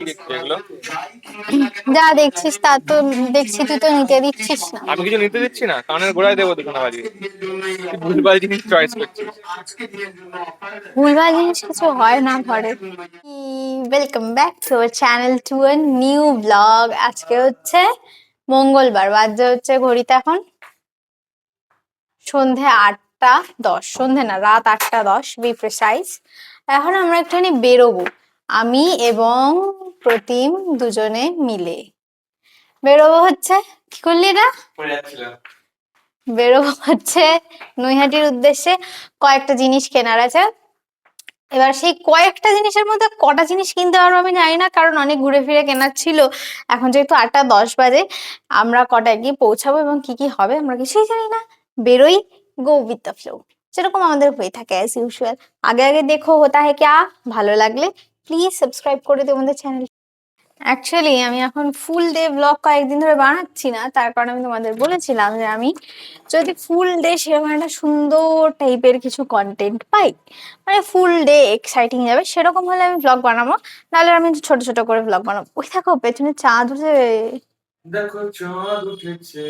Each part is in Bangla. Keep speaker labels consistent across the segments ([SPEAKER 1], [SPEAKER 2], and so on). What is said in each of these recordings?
[SPEAKER 1] দেখছিস এগুলো?
[SPEAKER 2] যা দেখছিস তা তো দেখছি, তুই তো নিতে দিচ্ছিস না।
[SPEAKER 1] আমি কিছু নিতে দিচ্ছি না, কানের গোড়ায় দেবো দুখানা বাজিয়ে। তুই ভুলভাল জিনিস চয়েস করছিস।
[SPEAKER 2] ভুলভাল জিনিস কিছু হয় না ঘরে। Welcome back to our channel to a new blog. আজকে হচ্ছে মঙ্গলবার, বাজে হচ্ছে ঘড়িতে এখন সন্ধে 8টা 10, সন্ধে না রাত 8টা 10 বি প্রিসাইজ। এখন আমরা একটুখানি বেরোবো, আমি এবং প্রতিম দুজনে মিলে বেরোবো হচ্ছে। কি করলি না? বেরোবো হচ্ছে নৈহাটির উদ্দেশ্যে। কয়েকটা জিনিস কেনার আছে। এবার সেই কয়েকটা জিনিসের মধ্যে কটা জিনিস কিনতে পারবো আমি জানি না, কারণ অনেক ঘুরে ফিরে কেনার ছিল। এখন যেহেতু 8টা 10 বাজে, আমরা কটায় গিয়ে পৌঁছাবো এবং কি কি হবে আমরা কিছুই জানি না। বেরোই, গো উইথ দ্য ফ্লো, যেরকম আমাদের হয়ে থাকে অ্যাজ ইউজুয়াল। আগে আগে দেখো হোতা হ্যায় ক্যা। ভালো লাগলে প্লিজ সাবস্ক্রাইব করে দিও আমাদের চ্যানেল। অ্যাকচুয়ালি আমি এখন ফুল ডে ব্লগ কয়েকদিন ধরে বানাচ্ছি না, তার কারণ আমি তোমাদের বলেছিলাম যে আমি যদি ফুল ডে সেরকম একটা সুন্দর টাইপের কিছু কন্টেন্ট পাই, মানে ফুল ডে এক্সাইটিং যাবে, সেরকম হলে আমি ব্লগ বানাবো। নাহলে আমি ছোট ছোট করে ব্লগ বানাবো। ওই দেখো পেছনে চাঁদ উঠে।
[SPEAKER 1] দেখো চাঁদ উঠেছে।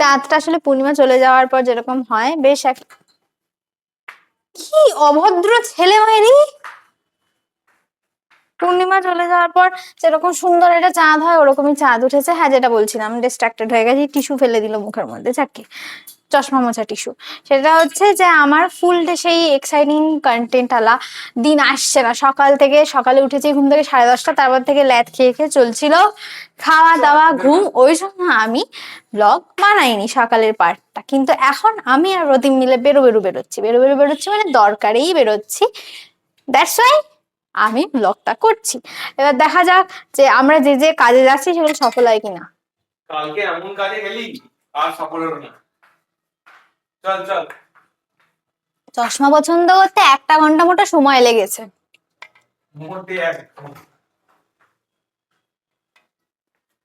[SPEAKER 2] চাঁদটা আসলে পূর্ণিমা চলে যাওয়ার পর যেরকম হয় বেশ এক, কি অভদ্র ছেলে মাইরি। পূর্ণিমা চলে যাওয়ার পর যেরকম সুন্দর একটা চাঁদ হয় ওরকমই চাঁদ উঠেছে। হ্যাঁ, যেটা বলছিলাম ডিস্ট্রাক্টেড হয়ে গেছি, টিস্যু ফেলে দিল মুখের মধ্যে, চাকে চশমা মোছা টিস্যু। সেটা হচ্ছে যে আমার ফুল ডে সেই এক্সাইটিং কন্টেন্ট আলা দিন আসছে না। সকালে উঠেছি ঘুম থেকে 10:30, তারপর থেকে ল্যাদ খেয়ে খেয়ে চলছিল খাওয়া দাওয়া ঘুম, ওই জন্য আমি ব্লগ বানাইনি সকালের পার্টটা। কিন্তু এখন আমি আর রতিম মিলে বেরোচ্ছি মানে দরকারেই বেরোচ্ছি। দ্যাটস ওয়াই আমি ব্লগটা করছি। এবার দেখা যাক যে আমরা যে যে কাজে যাচ্ছি সেগুলো সফল হয় কিনা।
[SPEAKER 1] কালকে এমন কাজে গেলি আর সফল হলো না। চল চল।
[SPEAKER 2] চশমা পছন্দ করতে 1 ঘন্টা মতো সময় লেগেছে।
[SPEAKER 1] মোটামুটি এক।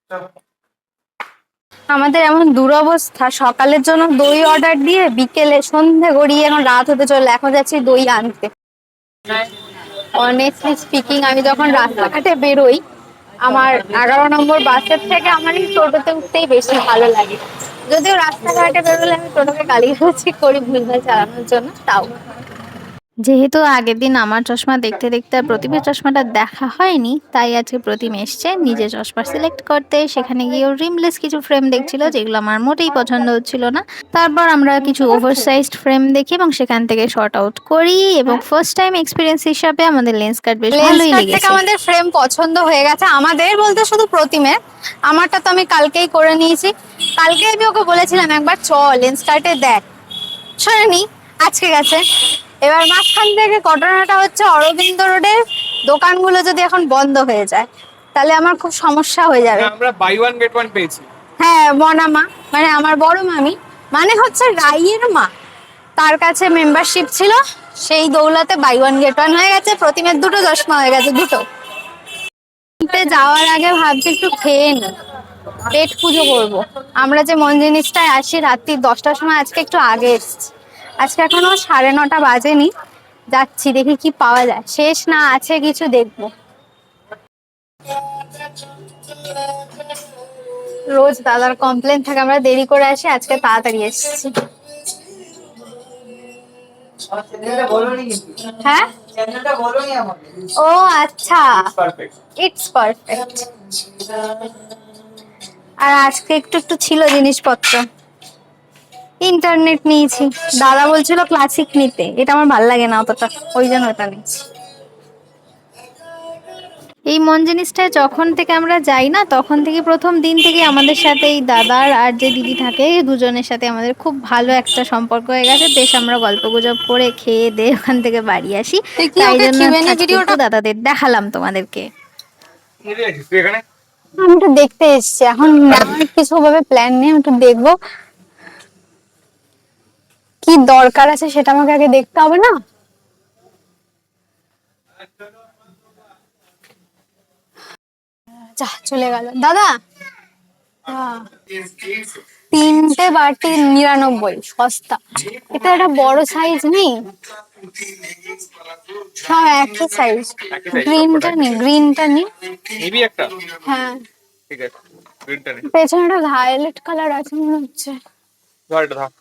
[SPEAKER 1] চল।
[SPEAKER 2] আমাদের এমন দুরবস্থা, সকালের জন্য দই অর্ডার দিয়ে বিকেলে সন্ধে গড়িয়ে এখন রাত হতে চললো, এখন যাচ্ছি দই আনতে। অনেস্টলি স্পিকিং, আমি যখন রাস্তাঘাটে বেরোই আমার 11 নম্বর বাসের থেকে আমার এই টোটোতে উঠতেই বেশি ভালো লাগে। যদিও রাস্তাঘাটে বেরোলে আমি টোটোকে গালিগালাজ করি ভুলভাল চালানোর জন্য, তাও। যেহেতু আগের দিন আমার চশমা দেখতে দেখতে আর প্রতিমের চশমাটা দেখা হয়নি, তাই আজকে প্রতিম এসছে নিজে চশমা সিলেক্ট করতে। সেখানে গিয়েও রিমলেস কিছু ফ্রেম দেখছিল, যেগুলো আমার মোটেই পছন্দ হচ্ছিল না। তারপর আমরা কিছু ওভারসাইজড ফ্রেম দেখি এবং সেখান থেকে শর্ট আউট করি, এবং ফার্স্ট টাইম এক্সপিরিয়েন্স হিসাবে আমাদের লেন্স কাট বেশ ভালোই লেগেছে। আমাদের ফ্রেম পছন্দ হয়ে গেছে, আমাদের বলতে শুধু প্রতিমের। আমারটা তো আমি কালকেই করে নিয়েছি। কালকে আমি ওকে বলেছিলাম একবার চল লেন্স কাটে দেখ, শোনেনি, আজকে গেছে। এবার মাঝখান থেকে ঘটনাটা হচ্ছে অরবিন্দ রোডের দোকানগুলো যদি এখন বন্ধ হয়ে যায় তাহলে আমার খুব সমস্যা হয়ে যাবে।
[SPEAKER 1] আমরা বাই ওয়ান গেট ওয়ান পেয়েছি।
[SPEAKER 2] হ্যাঁ, মনামা মানে আমার বড় মামি, মানে হচ্ছে রাইয়ের মা, তার কাছে মেম্বারশিপ ছিল, সেই দৌলতে বাই ওয়ান গেট ওয়ান হয়ে গেছে। প্রতিমের দুটো চশমা হয়ে গেছে, দুটো। যাওয়ার আগে ভাবছি একটু খেয়ে নি, পেট পুজো করবো। আমরা যে মন জিনিসটায় আসি রাত্রি 10টার সময়, আজকে একটু আগে এসছি। আজকে এখনো 9:30 বাজেনি, যাচ্ছি দেখি কি পাওয়া যায়, শেষ না আছে কিছু দেখবো। রোজ দাদার কমপ্লেন থাকে আমরা দেরি করে আসি, আজকে তাড়াতাড়ি এসেছি। হ্যাঁ, ও আচ্ছা, ইটস পারফেক্ট। আর আজকে একটু একটু ছিল জিনিসপত্র, ইন্টারনেট নিয়েছি। দাদা বলছিল ক্লাসিক নিতে, এটা আমার ভালো লাগে না অতটা, ওই জন্য ওটা নিয়েছি। এই মন জিনিসটায় যখন থেকে আমরা যাই না, তখন থেকে প্রথম দিন থেকে আমাদের সাথে এই দাদার আর যে দিদি থাকে দুজনের সাথে আমাদের খুব ভালো একটা সম্পর্ক হয়ে গেছে। বেশ আমরা গল্প গুজব করে খেয়ে দিয়ে ওখান থেকে বাড়ি আসি। তাই জন্য আজকে একটু দাদাদের দেখালাম তোমাদেরকে। আমি একটু দেখতে এসছি, এখন আমার কিছু ভাবে প্ল্যান নেই, আমি একটু দেখবো কি দরকার আছে সেটা আমাকে আগে দেখতে হবে না। যা চলে গেল দাদা। 3টে বাটি 99, সস্তা। এটা একটা বড় সাইজ নেই? সব একই সাইজ।
[SPEAKER 1] একই size,
[SPEAKER 2] গ্রিনটা
[SPEAKER 1] সবকটা
[SPEAKER 2] নি, গ্রিনটা নি।
[SPEAKER 1] নিবি একটা?
[SPEAKER 2] হ্যাঁ,
[SPEAKER 1] ঠিক আছে, গ্রিনটা নে।
[SPEAKER 2] পেছনেটা ভায়োলেট কালার আছে মনে হচ্ছে।
[SPEAKER 1] ধর এটা ধর।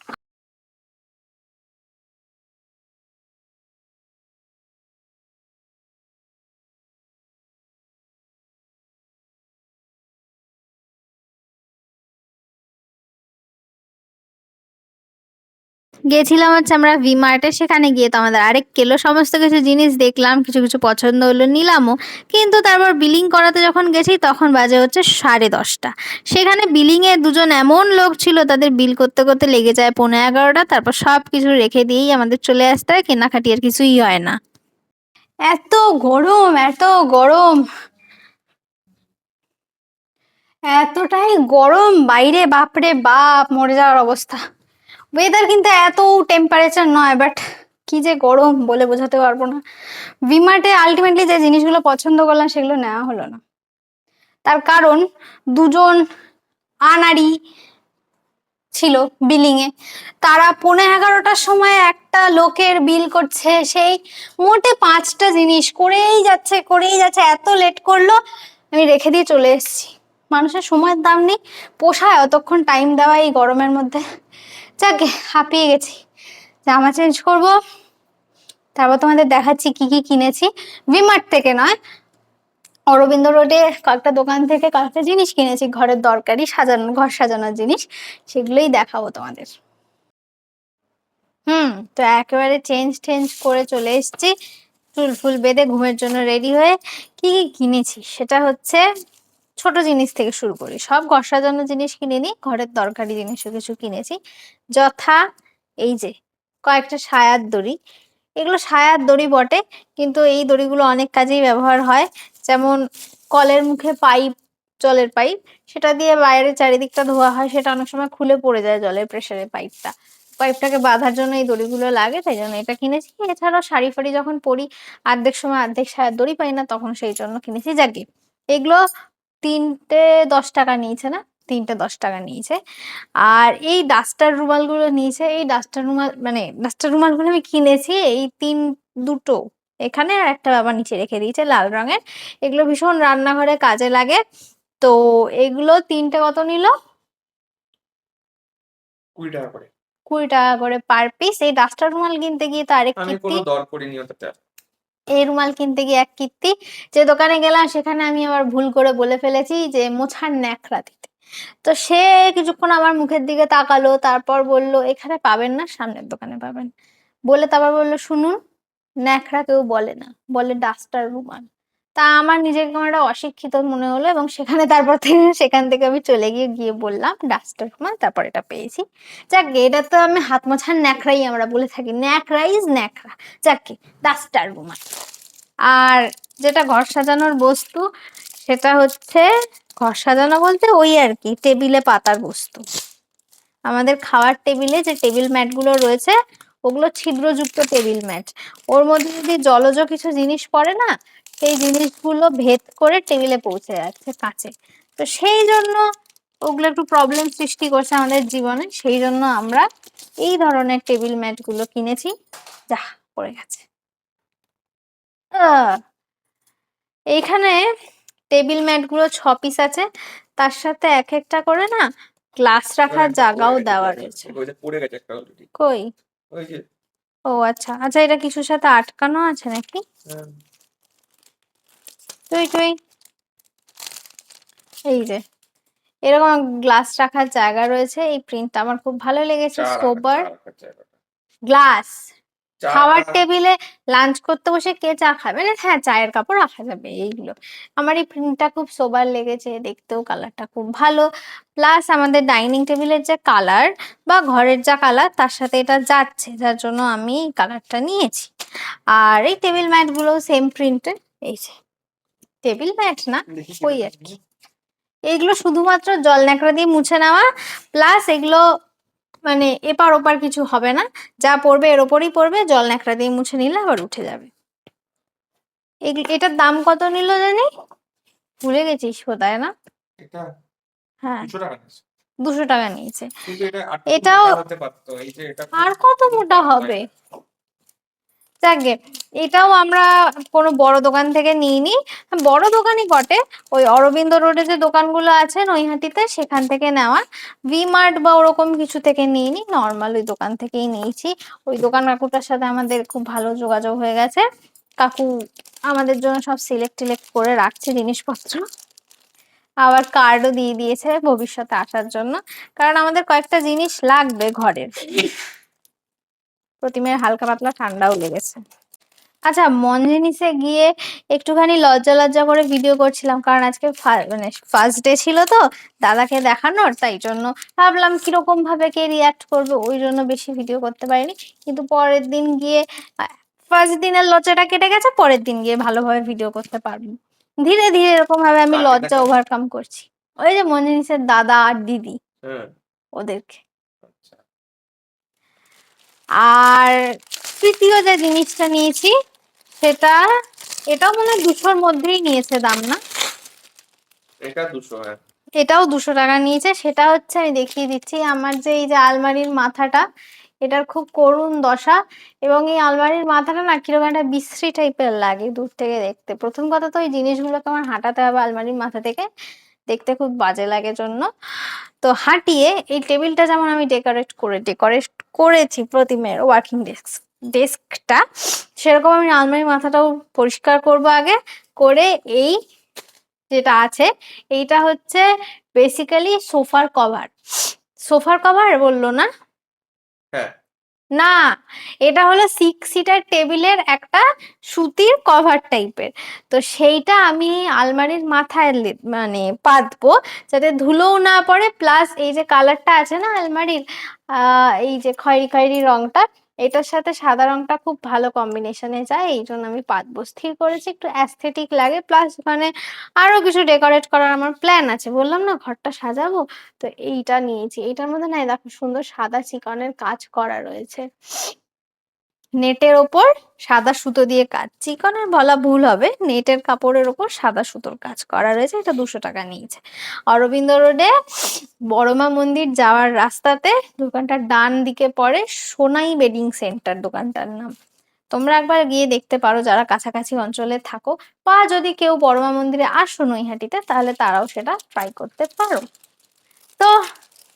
[SPEAKER 2] গেছিলাম হচ্ছে আমরা ভি-মার্টে, সেখানে গিয়ে তো আমাদের আরেক কিলো সমস্ত কিছু জিনিস দেখলাম, কিছু কিছু পছন্দ হলো, নিলামও। কিন্তু তারপর বিলিং করাতে যখন গেছি তখন বাজে হচ্ছে 10:30। সেখানে বিলিং এ দুজন এমন লোক ছিল, তাদের বিল করতে করতে লেগে যায় 11:30। তারপর সব কিছু রেখে দিয়েই আমাদের চলে আসতে হয়, কেনাকাটি আর কিছুই হয় না। এত গরম, এত গরম, এতটাই গরম বাইরে, বাপরে বাপ, মরে যাওয়ার অবস্থা। ওয়েদার কিন্তু এত টেম্পারেচার নয়, বাট কি যে গরম বলে বোঝাতে পারবো না। ভিমার্টে আলটিমেটলি যে জিনিসগুলো পছন্দ করলাম সেগুলো নেওয়া হলো না। তার কারণ দুজন আনাড়ি ছিল বিলিং এ, তারা 11:30টার সময় একটা লোকের বিল করছে, সেই মোটে 5টা জিনিস করেই যাচ্ছে, এত লেট করলো। আমি রেখে দিয়ে চলে এসেছি। মানুষের সময়ের দাম নেই, পোষায় অতক্ষণ টাইম দেওয়া এই গরমের মধ্যে? যাকে হাঁপিয়ে গেছি। জামা চেঞ্জ করব, তারপর তোমাদের দেখাচ্ছি কি কি কিনেছি। ভিমার্ট থেকে নয়, অরবিন্দ রোডে কয়েকটা দোকান থেকে কয়েকটা জিনিস কিনেছি, ঘরের দরকারি সাজানো, ঘর সাজানোর জিনিস, সেগুলোই দেখাবো তোমাদের। তো একেবারে চেঞ্জ করে চলে এসেছি, চুল ফুল বেঁধে ঘুমের জন্য রেডি হয়ে। কি কি কিনেছি সেটা হচ্ছে, ছোট জিনিস থেকে শুরু করি। সব ঘর সাজানোর জিনিস কিনিনি, ঘরের দরকারি জিনিসও কিছু কিনেছি। যথা এই যে কয়েকটা সায়ার দড়ি। এগুলো সায়ার দড়ি বটে, কিন্তু এই দড়িগুলো অনেক কাজেই ব্যবহার হয়। যেমন কলের মুখে পাইপ, জলের পাইপ, সেটা দিয়ে বাইরে চারিদিকটা ধোয়া হয়, সেটা অনেক সময় খুলে পড়ে যায় জলের প্রেসারে। পাইপটাকে বাঁধার জন্য এই দড়িগুলো লাগে, তাই জন্য এটা কিনেছি। এছাড়াও শাড়ি ফাড়ি যখন পরি, অর্ধেক সময় অর্ধেক সায়ার দড়ি পাই না, তখন সেই জন্য কিনেছি। যাকে এগুলো 3টে 10 টাকা নিয়েছে, না 3টে 10 টাকা নিয়েছে। আর এই ডাস্টার রুমালগুলো নিয়েছে। এই ডাস্টার রুমালগুলো আমি কিনেছি এই দুটো এখানে, আর একটা বাবা নিচে রেখে দিয়েছে লাল রঙের। এগুলো ভীষণ রান্নাঘরে কাজে লাগে। তো এগুলো 3টে কত নিল?
[SPEAKER 1] 20 টাকা করে।
[SPEAKER 2] 20 টাকা করে পার পিস। এই ডাস্টার রুমাল কিনতে গিয়ে তো আরেক
[SPEAKER 1] আমি
[SPEAKER 2] কীর্তি,
[SPEAKER 1] কোনো দর করিনি ওটাতে।
[SPEAKER 2] এই রুমাল কিনতে গিয়ে এক কীর্তি, যে দোকানে গেলাম সেখানে আমি আবার ভুল করে বলে ফেলেছি যে মোছার ন্যাকড়া দিতে। তো সে কিছুক্ষণ আমার মুখের দিকে তাকালো, তারপর বলল এখানে পাবেন না, সামনের দোকানে পাবেন। বলে তারপর বললো শুনুন, ন্যাকড়া কেউ বলে না, বলে ডাস্টার রুমাল। তা আমার নিজেকে কেমন একটা অশিক্ষিত মনে হলো, এবং সেখান থেকে আমি চলে গিয়ে বললাম ডাস্টার রুমাল। তারপর এটা পেয়েছি। যাক গে, এটা তো আমি হাত মোছার ন্যাকড়াই আমরা বলে থাকি, ন্যাকড়া ইজ ন্যাকড়া। যাক গে, ডাস্টার রুমাল। আর যেটা ঘর সাজানোর বস্তু, সেটা হচ্ছে, ঘর সাজানো বলতে ওই আর কি, টেবিলে পাতার বস্তু। আমাদের খাওয়ার টেবিলে যে টেবিল ম্যাট গুলো রয়েছে, ওগুলো ছিদ্রযুক্ত টেবিল ম্যাট। ওর মধ্যে যদি জলজ কিছু জিনিস পড়ে না, সেই জিনিসগুলো ভেদ করে টেবিলে পৌঁছে যাচ্ছে কাছে। তো সেই জন্য ওগুলো একটু প্রবলেম সৃষ্টি করছে আমাদের জীবনে। সেই জন্য আমরা এই ধরনের টেবিল ম্যাট গুলো কিনেছি। যা পড়ে গেছে। এইখানে টেবিল ম্যাট গুলো 6 পিস আছে, তার সাথে এক একটা করে না গ্লাস রাখার জায়গাও দেওয়া রয়েছে।
[SPEAKER 1] ওই যে পড়ে গেছে একটা অলরেডি।
[SPEAKER 2] কই?
[SPEAKER 1] ওই যে।
[SPEAKER 2] ও আচ্ছা আচ্ছা, এটা কিছুর সাথে আটকানো আছে নাকি?
[SPEAKER 1] হ্যাঁ।
[SPEAKER 2] তুই এই যে এরকম গ্লাস রাখার জায়গা রয়েছে। এই প্রিন্টটা আমার খুব ভালো লেগেছে, সোবার গ্লাস। খাওয়ার টেবিলে লাঞ্চ করতে বসে কে চা খাবে না? হ্যাঁ, চায়ের কাপড় রাখা যাবে এইগুলো। আমার এই প্রিন্টটা খুব সোবার লেগেছে, দেখতেও কালারটা খুব ভালো। প্লাস আমাদের ডাইনিং টেবিলের যে কালার বা ঘরের যা কালার, তার সাথে এটা যাচ্ছে, যার জন্য আমি এই কালারটা নিয়েছি। আর এই টেবিল ম্যাট গুলো সেম প্রিন্টের। এই যে টেবিল ম্যাট না, ওই আর কি। এইগুলো শুধুমাত্র জল ন্যাকড়া দিয়ে মুছে নেওয়া, প্লাস এগুলো মানে এপার ওপার কিছু হবে না, যা পড়বে এর ওপরই পড়বে, জল ন্যাকড়া দিয়ে মুছে নিলে আবার উঠে যাবে। এটার দাম কত নিল জানি, ভুলে গেছিস কোথায় না?
[SPEAKER 1] এটা
[SPEAKER 2] হ্যাঁ,
[SPEAKER 1] 200 টাকা নিয়েছে।
[SPEAKER 2] 200 টাকা নিয়েছে।
[SPEAKER 1] কিন্তু এটা
[SPEAKER 2] এটাও
[SPEAKER 1] মোটা হতে পারতো, এই যে এটা
[SPEAKER 2] আর কত মোটা হবে? যাকে এটাও আমরা কোনো বড় দোকান থেকে নিইনি, বড় দোকানই বটে, ওই অরবিন্দ রোডে যে দোকানগুলো আছে নৈহাটিতে সেখান থেকে নেওয়া, ভি মার্ট বা ওরকম কিছু থেকে নিইনি, নর্মাল ওই দোকান থেকেই নিয়েছি। ওই দোকান কাকুটার সাথে আমাদের খুব ভালো যোগাযোগ হয়ে গেছে, কাকু আমাদের জন্য সব সিলেক্ট টিলেক্ট করে রাখছে জিনিসপত্র, আবার কার্ডও দিয়ে দিয়েছে ভবিষ্যতে আসার জন্য, কারণ আমাদের কয়েকটা জিনিস লাগবে ঘরের। প্রতিমের হালকা পাতলা ঠান্ডাও লেগেছে। আচ্ছা, মনজিনিসে গিয়ে একটুখানি লজ্জা লজ্জা করে ভিডিও করছিলাম, কারণ আজকে মানে ফার্স্ট ডে ছিল তো দাদাকে দেখানোর, তাই জন্য ভাবলাম কিরকম ভাবে কে রিয়াক্ট করবে, ওই জন্য বেশি ভিডিও করতে পারিনি। কিন্তু পরের দিন গিয়ে ফার্স্ট দিনের লজ্জাটা কেটে গেছে, পরের দিন গিয়ে ভালোভাবে ভিডিও করতে পারবো। ধীরে ধীরে এরকম ভাবে আমি
[SPEAKER 1] কাকে
[SPEAKER 2] লজ্জা
[SPEAKER 1] দেখাবে?
[SPEAKER 2] ওভারকাম করছি। ওই যে মনজিনিসের দাদা আর দিদি,
[SPEAKER 1] হ্যাঁ,
[SPEAKER 2] ওদেরকে।
[SPEAKER 1] আচ্ছা।
[SPEAKER 2] আর তৃতীয় যে জিনিসটা নিয়েছি সেটা, এটাও মনে হয় 200-র মধ্যেই নিয়েছে দাম, না?
[SPEAKER 1] এটা 200, হ্যাঁ।
[SPEAKER 2] এটাও 200 টাকা নিয়েছে। সেটা হচ্ছে, আমি দেখিয়ে দিচ্ছি, আমার যে এই যে আলমারির মাথাটা, এটার খুব করুণ দশা, এবং এই আলমারির মাথাটা না কিরকম একটা বিশ্রী টাইপের লাগে দূর থেকে দেখতে। প্রথম কথা তো এই জিনিসগুলোকে আমার হাঁটাতে হবে আলমারির মাথা থেকে, দেখতে খুব বাজে লাগে জন্য। তো হাঁটিয়ে এই টেবিলটা যেমন আমি ডেকোরেট করেছি প্রতিমের ওয়ার্কিং ডেস্কটা, সেরকম আমি আলমারির মাথাটাও পরিষ্কার করব আগে করে। এই যেটা আছে এইটা হচ্ছে বেসিক্যালি সোফার কভার বললো না?
[SPEAKER 1] হ্যাঁ,
[SPEAKER 2] না, এটা হলো 6 সিটার টেবিলের একটা সুতির কভার টাইপের। তো সেইটা আমি আলমারির মাথায় মানে পাতবো, যাতে ধুলোও না পড়ে, প্লাস এই যে কালারটা আছে না আলমারির, এই যে খয়েরি খয়েরি রংটা, এটার সাথে সাদা রংটা খুব ভালো কম্বিনেশনে যায়, এই জন্য আমি পাতবো স্থির করেছি, একটু অ্যাস্থেটিক লাগে, প্লাস ওখানে আরো কিছু ডেকোরেট করার আমার প্ল্যান আছে, বললাম না ঘরটা সাজাবো। তো এইটা নিয়েছি, এইটার মধ্যে না দেখো সুন্দর সাদা চিকনের কাজ করা রয়েছে, নেটের ওপর সাদা সুতো দিয়ে কাজ, চিকনের বলা ভুল হবে, নেটের কাপড়ের ওপর সাদা সুতোর কাজ করা রয়েছে। এটা 200 টাকা নিয়েছে। অরবিন্দ রোডে বড়মা মন্দির যাওয়ার রাস্তাতে দোকানটার ডান দিকে পড়ে, সোনাই বেডিং সেন্টার দোকানটার নাম। তোমরা একবার গিয়ে দেখতে পারো যারা কাছাকাছি অঞ্চলে থাকো, বা যদি কেউ বড়মা মন্দিরে আসো নৈহাটিতে, তাহলে তারাও সেটা ট্রাই করতে পারো। তো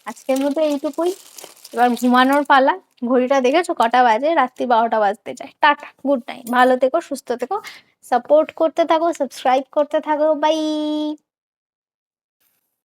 [SPEAKER 2] আজকের মতো এইটুকুই, এবার ঘুমানোর পালা। ঘড়িটা দেখেছো কটা বাজে? রাত্রি 12টা বাজতে যায়। টাটা, গুড নাইট, ভালো থেকো, সুস্থ থেকো, সাপোর্ট করতে থাকো, সাবস্ক্রাইব করতে থাকো, বাই।